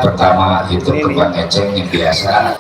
pertama itu ke Bang Eceng yang biasa.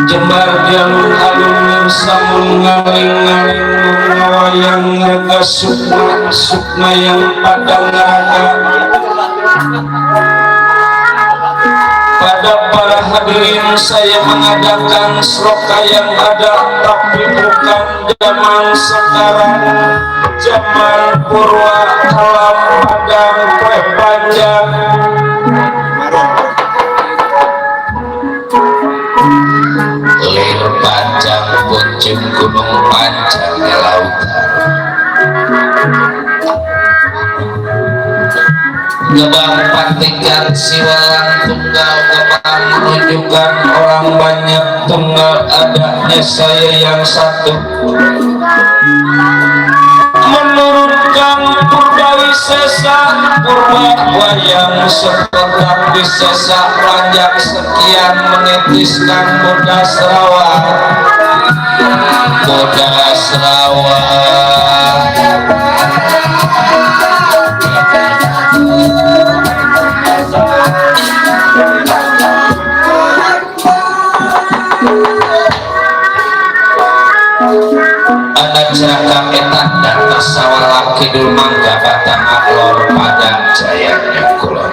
Jembar jalur-alur samun ngaling-ngaling ngawayang ngaga sukma yang padang ngaga. Pada para hadirin saya mengadakan seroka yang ada, tapi bukan zaman sekarang, zaman purwa alam padang panjang. Lir panjang puncung gunung panjang lautan, gebang patikan siwalan tunggal, gebang menunjukkan orang banyak tunggal, adanya saya yang satu. Menurut Kang Purbawi Sesa Purba wayang sekotak Wisesa Ranjak sekian menitiskan Buddha Serawa anak ceraka etan dan tasawala kidul mangga batang alor pada jayanya kulon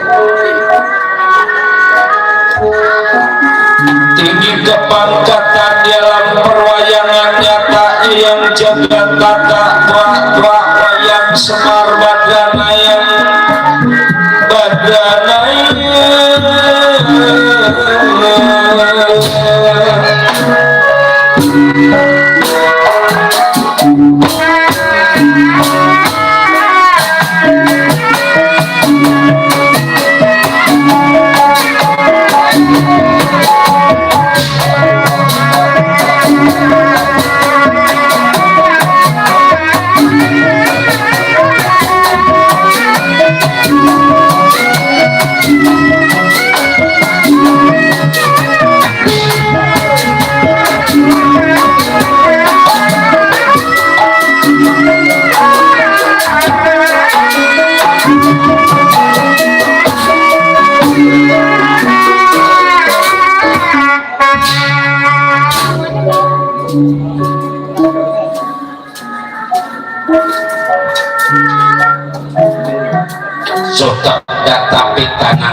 tinggi kepangkatan dalam perwayangan nyata yang jaga tata tua wayang Semar Badanaya sotak data pitana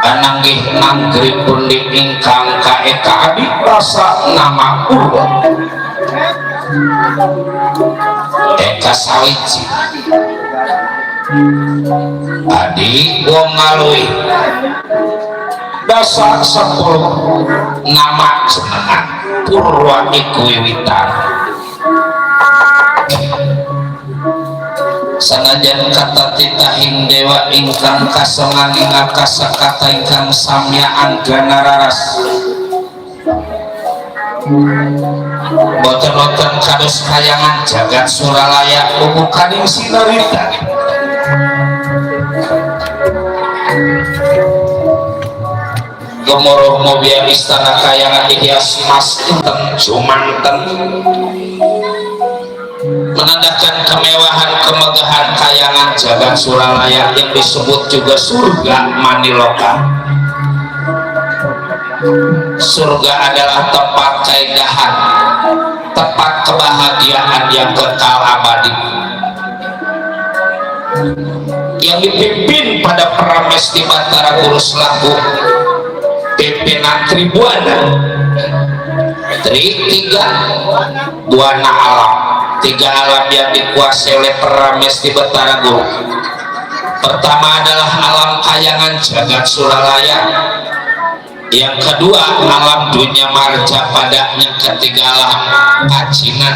ananggih nanggri pundi ingkang kaeka adi rasa nama Purwa eka sawiji adi wong ngalui dasa 10 nama jenengan Purwa iku wiwitan sanajan kata titahing dewa ingkang kasongan ngakasa kata ingkang samyaan ganararas boten-boten kados kayangan jagat Suralaya ubu kading sinarita gemuruh mobil istana kayangan dihias mas inten jumanten menandakan kemewahan kemegahan kayangan jagat Suralaya yang disebut juga surga Maniloka. Surga adalah tempat keindahan, tempat kebahagiaan yang kekal abadi yang dipimpin pada Pramesti Batara Guru selaku pimpinan Tribuana tiga buana alam, tiga alam yang dikuasai oleh Pramesti Batara Guru. Pertama adalah alam kayangan jagat Suralaya, yang kedua alam dunia marja padanya, ketiga alam kacinan.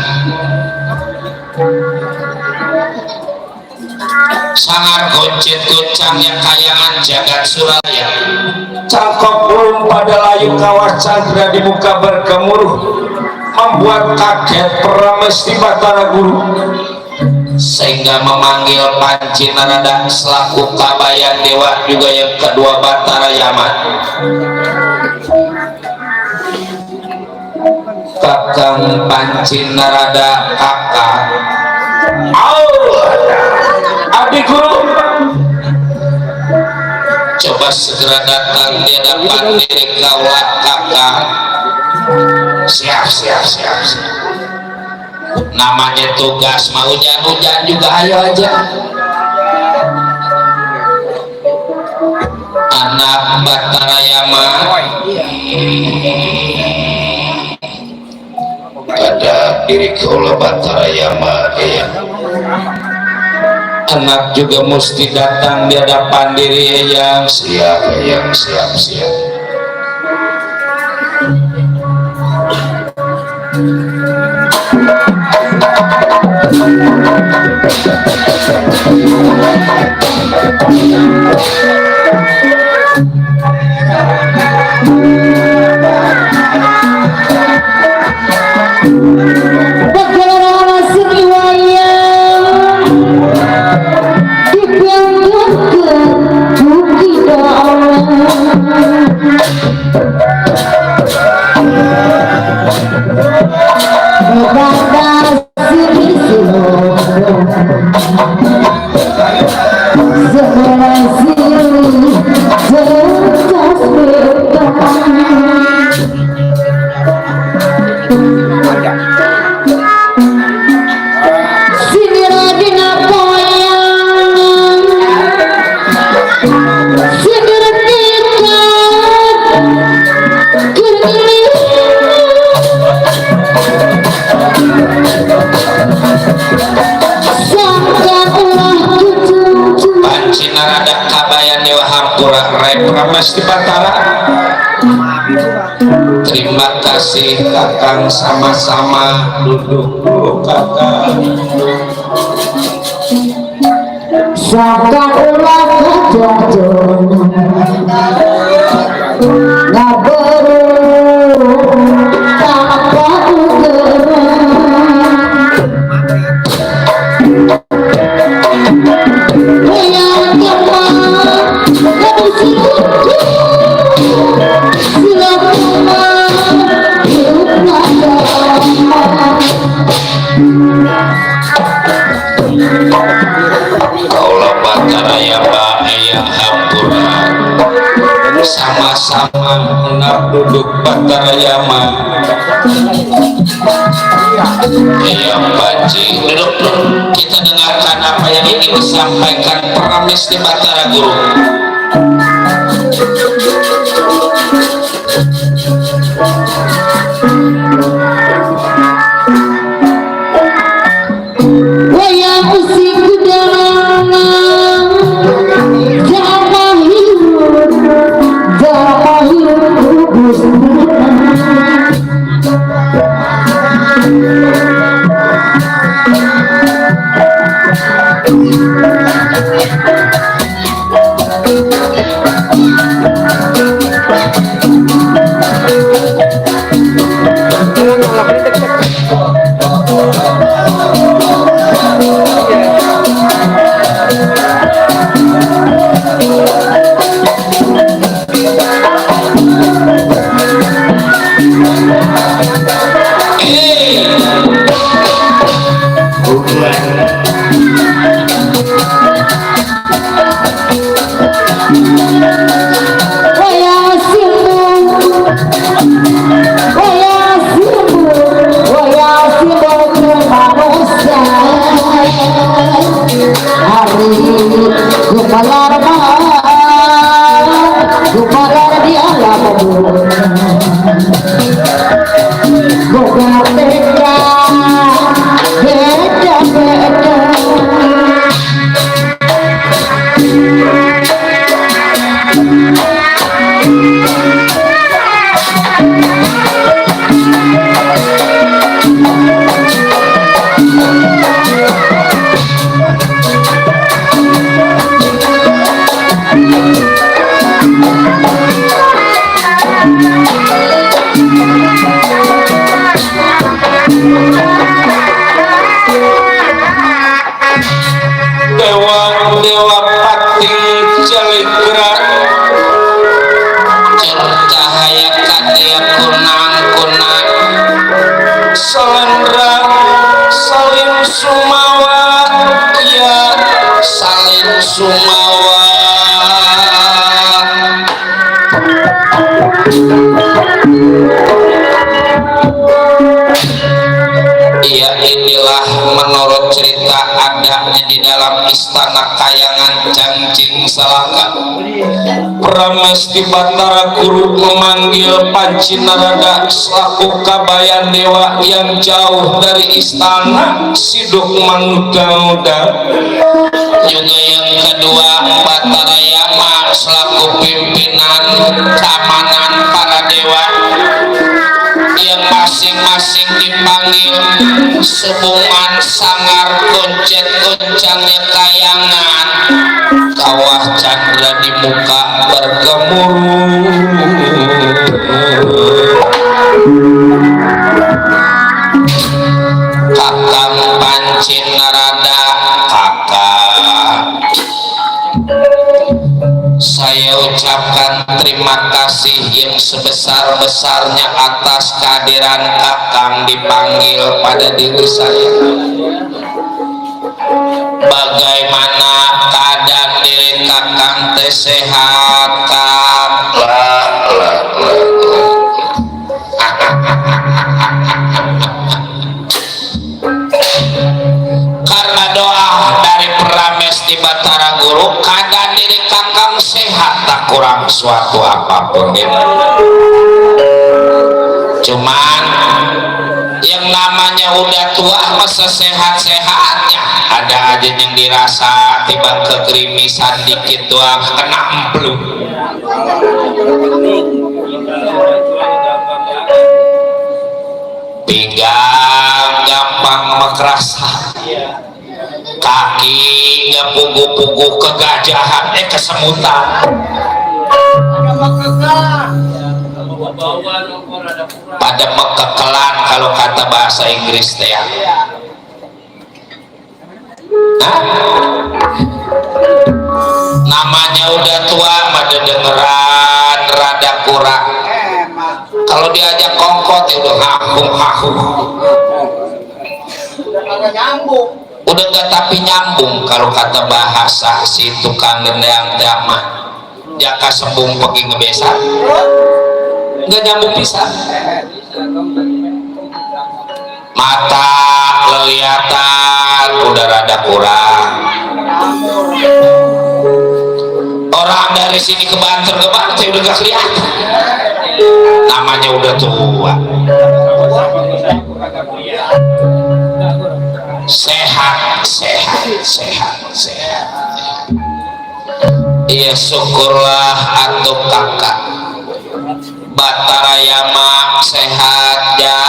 Sangar goncet goncangnya kayangan jagat Suralaya, cangkok burung pada layu kawah candra di muka bergemuruh, membuat kaget Pramesti Batara Guru sehingga memanggil Panci Narada selaku kabayan dewa juga yang kedua Batara Yaman. Kakang Panci Narada kakak adik guru coba segera datang di hadapan diri kaulah kakak. Siap namanya tugas mau hujan-hujan juga ayo aja. Anak Batara Yaman ada diri kaulah Batara Yaman ya. Anak juga mesti datang di hadapan diri yang siap. Bagaimana nasib Narada kabayan Dewa Hampura Rai Pramas di Batara. Terima kasih Kakang, sama-sama duduk dulu Kakang. Sakang ulah kejadian ngaberu tanpa Kaulah Batara ya Mbak Ayah Hampura, sama-sama benar duduk Batara Yama. Iya Panji, duduk dulu. Kita dengarkan apa yang ingin disampaikan Pramis di Batara Guru. Dewa pating caligra cahaya kadia kunang-kunang selendra saling sumawa ya saling sumawa. Ya inilah menurut cerita adanya di dalam istana kayangan Cangjing Salaka. Prames di Batara Guru memanggil Panci Narada selaku kabayan dewa yang jauh dari istana Siduk Mangga. Juga yang kedua Batara Yama selaku pimpinan keamanan para dewa yang masing-masing dipanggil sebungan sangar goncet-goncangnya kayangan kawah candra di muka bergemuruh. Kakang Panci Narada, kakak, saya ucapkan terima kasih yang sebesar-besarnya atas kehadiran Kakang dipanggil pada diri saya. Bagaimana keadaan diri Kakang teh sehat Kang. Karena doa dari Prames di Batara Guru keadaan diri Kakang sehat tak kurang suatu apapun gitu. Cuman yang namanya udah tua masa sehat-sehatnya ada aja yang dirasa tiba kegerimisan dikit doang kena emplu. Pinggang gampang mekerasa, kaki nggak puguh-puguh kegajahan kesemutan. Pada mekekelan kalau kata bahasa Inggris teh ya. Namanya udah tua pada dengeran rada kurang. Kalau diajak kongkot udah ngahung-ngahung. Udah nggak tapi nyambung kalau kata bahasa si tukang gendang mah. Jaka sembung pergi ngebesan. Nggak nyambung pisan. Mata lelihatan udah rada kurang. Orang dari sini ke Banten udah gak kelihatan. Namanya udah tua. Sehat. Iya syukurlah atuh kakak. Batara Yama sehat ya.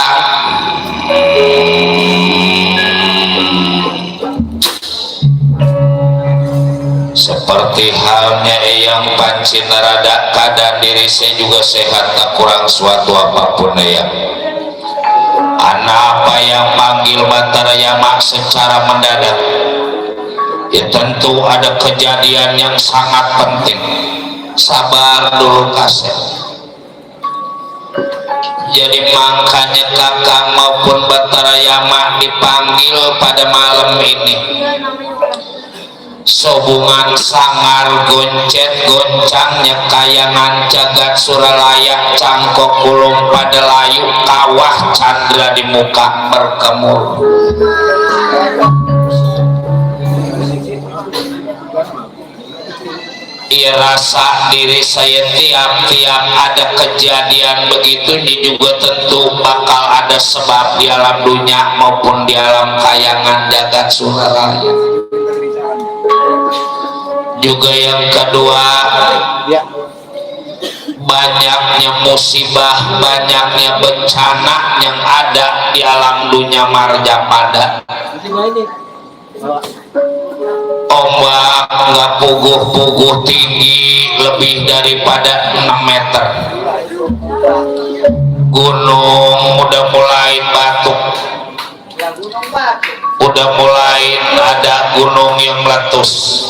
Seperti halnya yang pancin rada keadaan diri saya juga sehat tak kurang suatu apapun ya. Anak apa yang panggil Batara Yama secara mendadak? Ya tentu ada kejadian yang sangat penting. Sabar dulu kasih. Jadi makanya Kakang maupun Batara Yama dipanggil pada malam ini. Sobungan sangar goncet goncangnya kayangan jagat suralaya cangkok kulung pada layu kawah candra di muka berkemur. Rasa diri saya tiap-tiap ada kejadian begitu ini juga tentu bakal ada sebab di alam dunia maupun di alam kayangan jagat suralaya. Juga yang kedua, banyaknya musibah, banyaknya bencana yang ada di alam dunia marjapada. Ombak nggak puguh-puguh tinggi lebih daripada 6 meter. Gunung udah mulai batuk, udah mulai ada gunung yang meletus.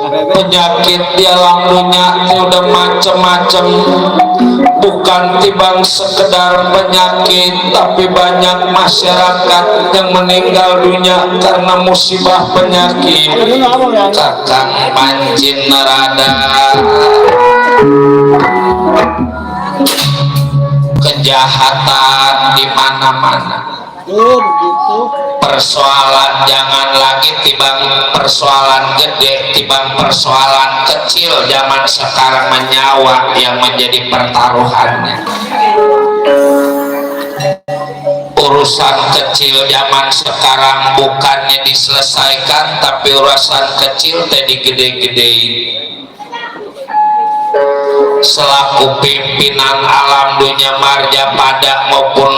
Penyakit di alam dunia udah macem-macem, bukan tibang sekedar penyakit, tapi banyak masyarakat yang meninggal dunia karena musibah penyakit. Kakang pancin nerada kejahatan di mana-mana. Persoalan jangan lagi tibang persoalan gede, tibang persoalan kecil zaman sekarang menyawa yang menjadi pertaruhannya. Urusan kecil zaman sekarang bukannya diselesaikan, tapi urusan kecil tadi gede-gedein. Selaku pimpinan alam dunia marjapada maupun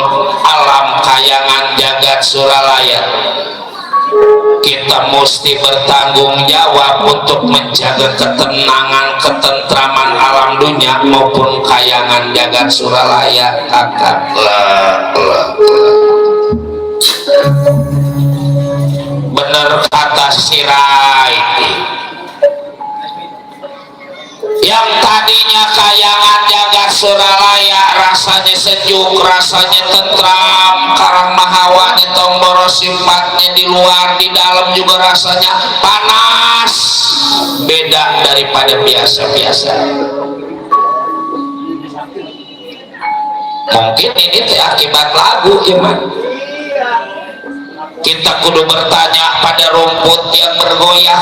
alam kayangan jagat suralaya, kita mesti bertanggung jawab untuk menjaga ketenangan ketentraman alam dunia maupun kayangan jagat suralaya. Kakak bener kata Sirai, yang tadinya kayangan jagat suralaya rasanya sejuk, rasanya tentram, karang mahawanya tomboro sifatnya di luar di dalam juga rasanya panas, beda daripada biasa-biasa. Mungkin ini akibat lagu iman. Kita kudu bertanya pada rumput yang bergoyah,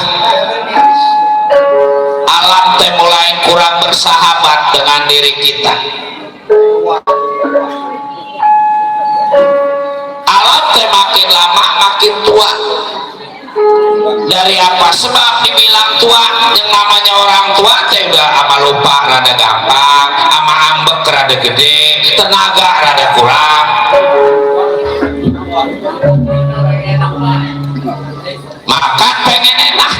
alam teh mulai kurang bersahabat dengan diri kita. Alam teh makin lama makin tua. Dari apa sebab dibilang tua? Yang namanya orang tua teh udah ama lupa rada gampang, ama ambek rada gede, tenaga rada kurang. Makan pengen enak.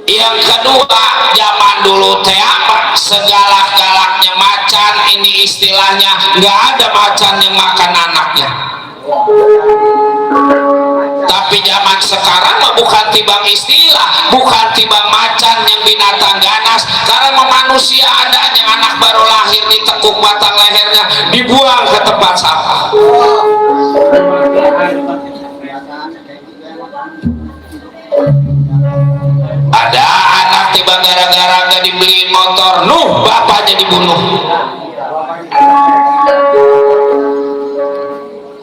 Yang kedua, zaman dulu teh apa? Segalak-galaknya macan, ini istilahnya nggak ada macan yang makan anaknya. Tapi zaman sekarang mah bukan tibang istilah, bukan tibang macan yang binatang ganas. Karena manusia ada yang anak baru lahir ditekuk batang lehernya, dibuang ke tempat sampah. Ada anak tiba gara-gara gak dibeliin motor, nuh bapaknya dibunuh.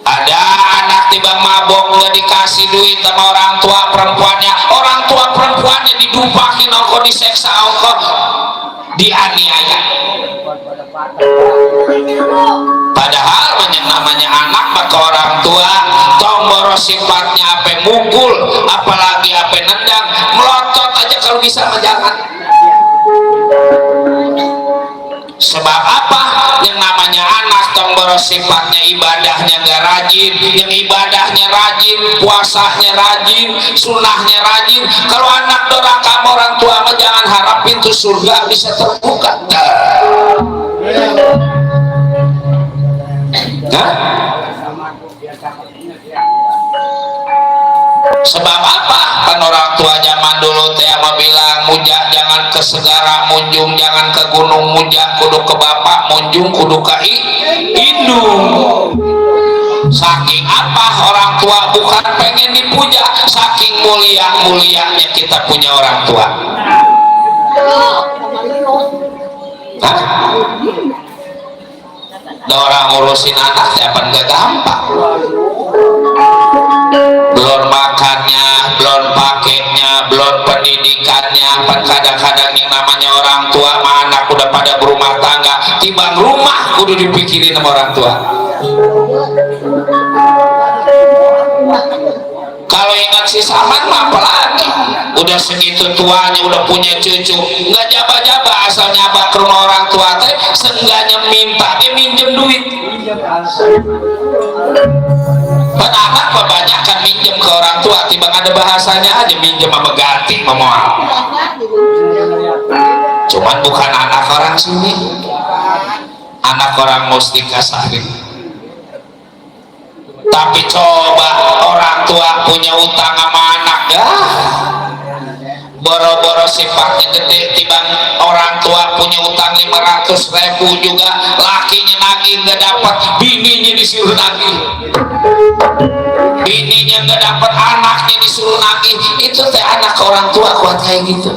Ada anak tiba mabok gak dikasih duit sama orang tua perempuannya didupakin ongko, diseksa ongko, dianiaya. Padahal yang namanya anak maka orang tua tomboro sifatnya apa mukul, apalagi apa nendang, melotot aja kalau bisa menjangan. Sebab apa? Yang namanya anak tomboro sifatnya ibadahnya gak rajin, yang ibadahnya rajin, puasanya rajin, sunnahnya rajin. Kalau anak doraka sama orang tua mah jangan harap pintu surga bisa terbuka. Sebab apa? Kan orang tua zaman dulu teh bilang mujak jangan ke segara munjung, jangan ke gunung mujak, kudu ke bapak munjung, kudu ke indung. Saking apa orang tua bukan pengen dipuja, saking mulianya kita punya orang tua. Orang ngurusin anak siapa gak gampang. Belum makannya, belum pakainya, belum pendidikannya. Kadang-kadang yang namanya orang tua sama anak udah pada berumah tangga, timbang rumah kudu dipikirin sama orang tua. Kalau ingat si Saman mah apalagi, udah segitu tuanya udah punya cucu, nggak jaba-jaba asal nyabak ke rumah orang tua teh, seenggaknya minta minjem duit. Anak kebanyakan minjem ke orang tua, tiba ada bahasanya aja minjem sama ganti memoal. Cuman bukan anak orang sini, anak orang Mustika Sari. Tapi coba orang tua punya utang sama anak, boro-boro sifatnya gede, tibang orang tua punya utang 500.000 juga, lakinya nagih gak dapat, bininya disuruh nagih, bininya gak dapat, anaknya disuruh nagih. Itu teh anak orang tua kuat kayak gitu.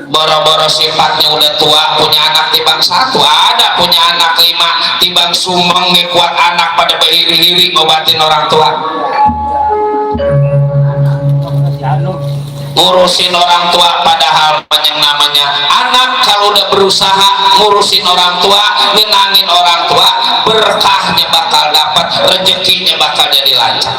Boro-boro sifatnya udah tua, punya anak timbang 1, ada punya anak 5, timbang sumeng kuat anak pada beriri-iri ngobatin orang tua. Ngurusin orang tua, padahal yang namanya anak kalau udah berusaha ngurusin orang tua, nyenangin orang tua, berkahnya bakal dapat, rezekinya bakal jadi lancar.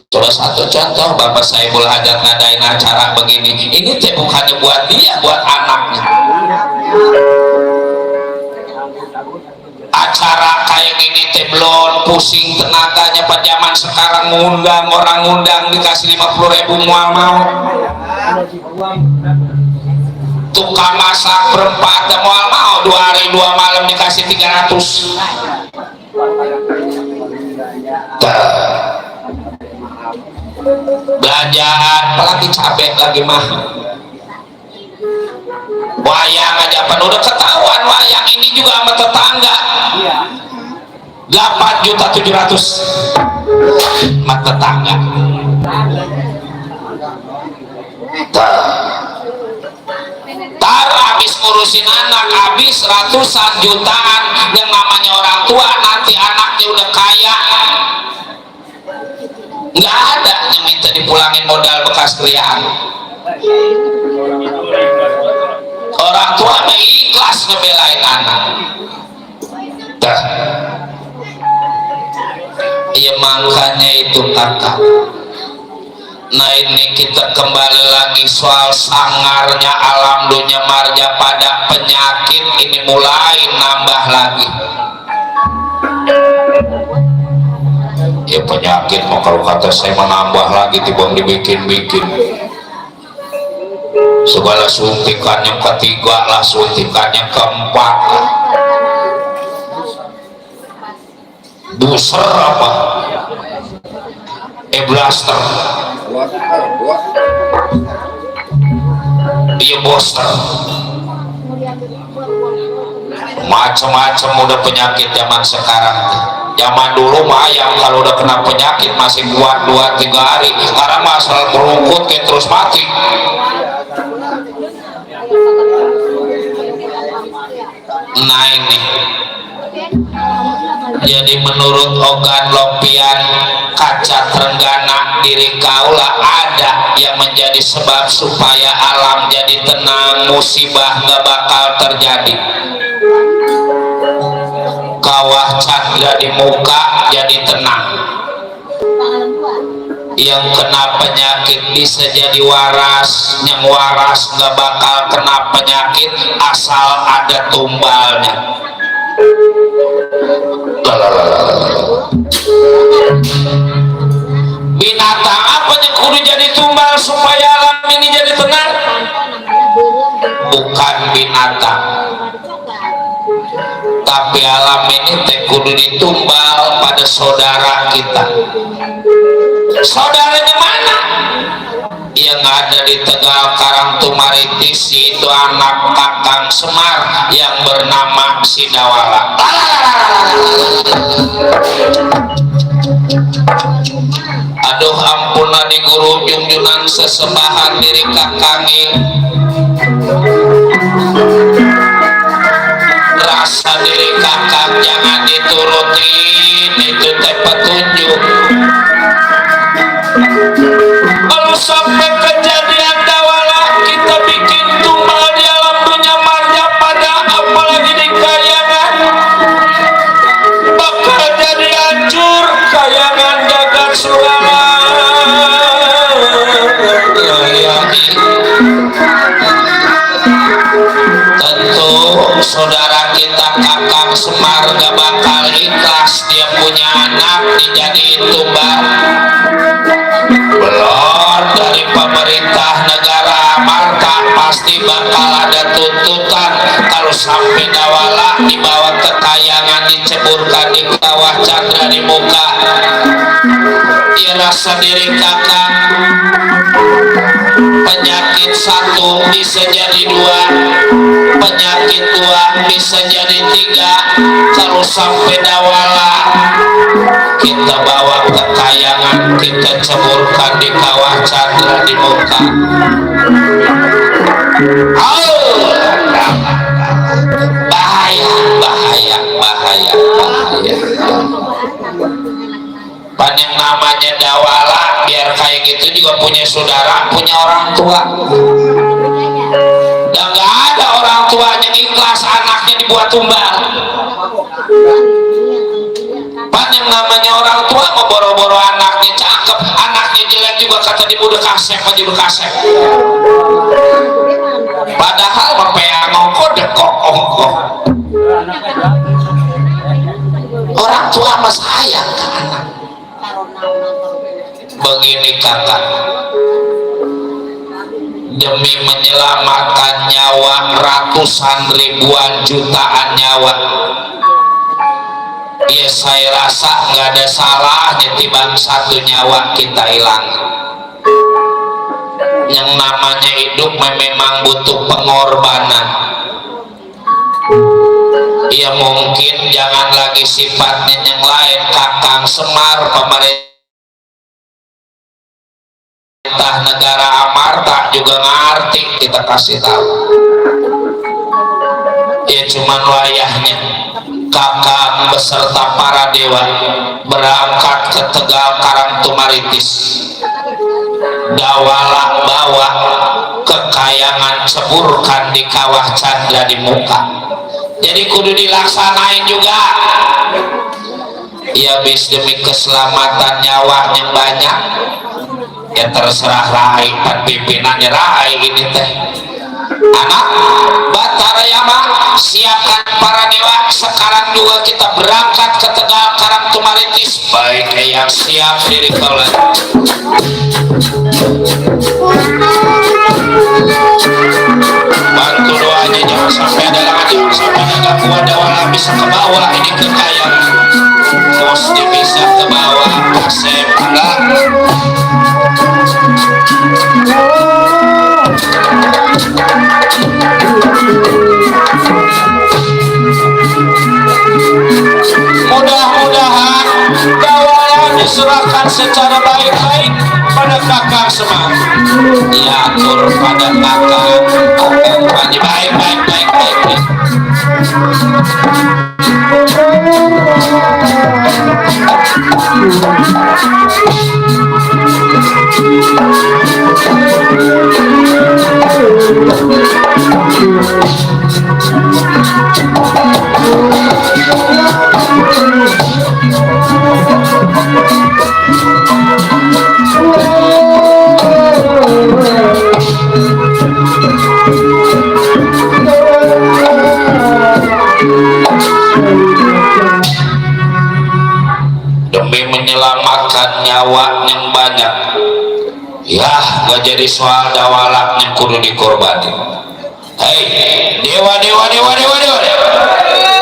Coba satu contoh, Bapak Saibul Hajat ngadain acara begini, ini teh bukannya buat dia, buat anaknya. Acara kayak gini teh belum pusing tenaganya. Pada zaman sekarang ngundang, orang ngundang dikasih 50.000 mual mau. Tukang masak berempat mual mau 2 hari 2 malam dikasih 300. belanjaan apalagi cabai lagi mahal. Wayang aja pan udah ketahuan wayang ini juga sama tetangga 8.700.000 sama tetangga. Tar habis ngurusin anak habis ratusan jutaan yang namanya orang tua, nanti anaknya udah kaya nggak ada yang minta dipulangin modal bekas kriaan. Orang tua mah ikhlas ngebelain anak. Iya makanya itu kakak. Nah ini kita kembali lagi soal sangarnya alam dunia marja pada penyakit ini mulai nambah lagi. Ya penyakit mau kalau kata saya menambah lagi tiba dibikin-bikin. Segala suntikan yang ketiga lah, suntikan yang keempat lah. Booster apa? Blaster. Iya booster. Macam-macam udah penyakit zaman sekarang. Zaman dulu mah yang kalau udah kena penyakit masih kuat 2-3 hari. Sekarang masalah berungkut kayak terus mati. Nah ini jadi menurut Ogan Lopian kaca Trenggana diri kaula ada yang menjadi sebab supaya alam jadi tenang, musibah gak bakal terjadi. Kawah candra di muka jadi tenang. Yang kena penyakit bisa jadi waras, yang waras gak bakal kena penyakit asal ada tumbalnya. Binatang apa yang kudu jadi tumbal supaya alam ini jadi tenang? Bukan binatang, tapi alam ini teh kudu ditumbal pada saudara kita. Saudaranya mana? Yang ada di Tegal Karangtumaritis, itu anak Kakang Semar yang bernama Sidawala. Aduh ampun di guru junjunan sesembahan diri kakangi. Rasa diri kakak jangan diturutin, itu teh petunjuk. Kalau sampai kejadian dawala kita bikin tumbal di alam dunia marja pada apalagi di kayangan, bakal jadi hancur kayangan jagat surala. Tentu saudara kita Kakang Semar gak bakal ikhlas dia punya anak dijadiin tumbal. Belum dari pemerintah negara marka pasti bakal ada tuntutan kalau sampai dawala dibawa ke kayangan diceburkan di kawah candra di muka. Dia rasa diri kakak penyakit satu bisa jadi 2, penyakit 2 bisa jadi 3. Kalau sampai dawala kita bawa ke kayangan, kita ceburkan di kawah candra di muka. Bahaya, bahaya, bahaya, bahaya. Pan yang namanya dawala biar kayak gitu juga punya saudara, punya orang tua. Dan gak ada orang tua yang ikhlas anaknya dibuat tumbal. Pan yang namanya orang tua mau boro-boro anaknya cakep, anaknya jelek juga kata di budak kasep, di budak kasep. Padahal mempeang ngongkok dekok ongkok. Orang tua mah sayang ke anak. Begini kakak, demi menyelamatkan nyawa ratusan ribuan jutaan nyawa, ia saya rasa nggak ada salahnya timbang satu nyawa kita hilang. Yang namanya hidup memang butuh pengorbanan. Ya mungkin jangan lagi sifatnya yang lain. Kakang Semar, pemerintah negara Amarta juga ngerti, kita kasih tahu. Ya cuman wayahnya Kakang beserta para dewa berangkat ke Tegal Karangtumaritis. Dawala bawa kekayangan ceburkan di kawah Candra di muka. Jadi kudu dilaksanain juga. Ya bis demi keselamatan nyawa yang banyak. Ya terserah rai dan pimpinannya rai ini teh. Anak Batara Yama, siapkan para dewa. Sekarang juga kita berangkat ke Tegal Karangtumaritis. Baik yang siap diri kaulah. Bantu doanya, jangan sampai ada lagi, jangan sampai ada gangguan dawala bisa ke bawah ini kekayaan. Mesti bisa ke bawah, kasep enggak. Mudah-mudahan dawala diserahkan secara baik-baik pada Kakang Semar. Diatur pada Kakang Pani baik. Demi menyelamatkan nyawa yang banyak, ya gak jadi soal dawalak yang kudu dikorbanin. Hei dewa,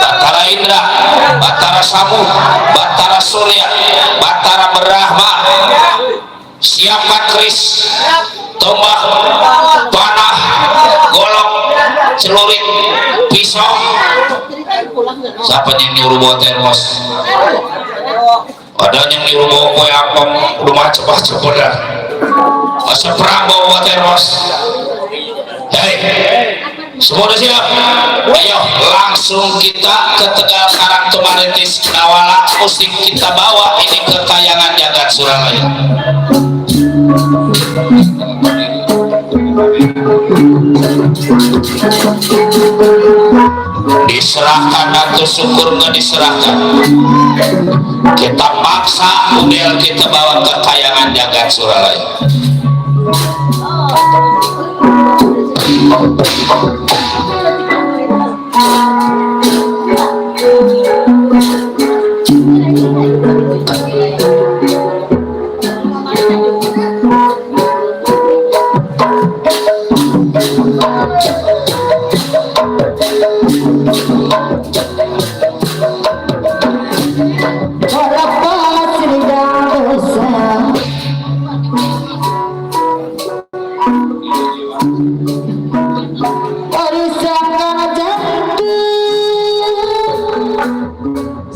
Batara Indra, Batara Samu, Batara Surya, Batara Brahma, siapkan keris, tombak, panah, golok, celurit, pisau. Siapa yang nyuruh bawa termos? Ada yang nyuruh bawa kue apem, rumah cepat dah. Masa perang bawa termos. Hei, semua udah siap? Ayo langsung kita ke Tegal Karangtumaritis. Dawala mesti kita bawa ini kekayangan jagat Suralaya. Diserahkan atau syukur nggak diserahkan, kita paksa model kita bawa kekayangan jagat Suralaya.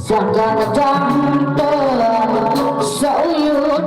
Sangkan jantung sayut